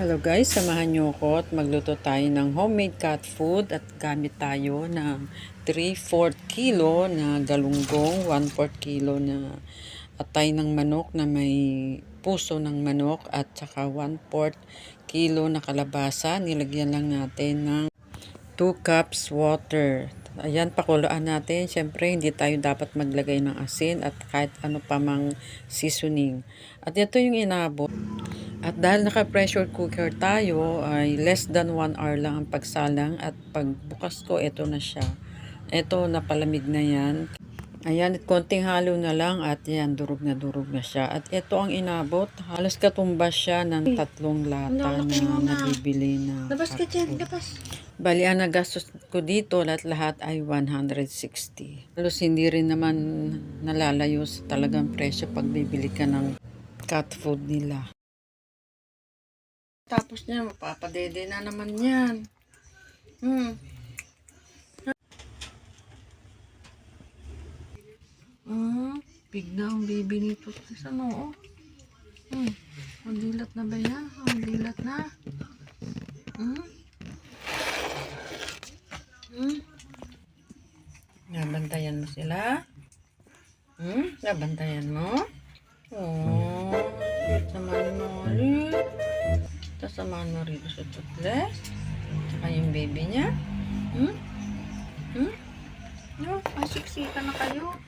Hello guys, samahan nyo ako at magluto tayo ng homemade cat food at gamit tayo ng 3/4 kilo na galunggong, 1/4 kilo na atay ng manok na may puso ng manok at saka 1/4 kilo na kalabasa. Nilagyan lang natin ng 2 cups water. Ayan, pakuluan natin. Siyempre, hindi tayo dapat maglagay ng asin at kahit ano pa mang seasoning. At ito yung inabot. At dahil naka-pressure cooker tayo, ay less than 1 hour lang ang pagsalang at pagbukas ko, ito na siya. Ito, napalamig na yan. Ayan, konting halo na lang at yan, durog na siya. At ito ang inabot, halos katumbas siya ng 3 lata na nabibili na Labas ka dyan, food. labas. Bali, ang nagastos ko dito, lahat ay 160. Halos hindi rin naman nalalayo sa talagang presyo pag bibili ka ng cat food nila. Tapos niya, mapapadede na naman yan. Bigla ang baby nito. Sa noo. Ang dilat na ba yan? Ang dilat na. Nabantayan mo sila? Nabantayan mo? Oh, samahan mo ulit. Sasamahan mo rito sa chocolate. Tsaka yung baby niya. No, masiksika na kayo.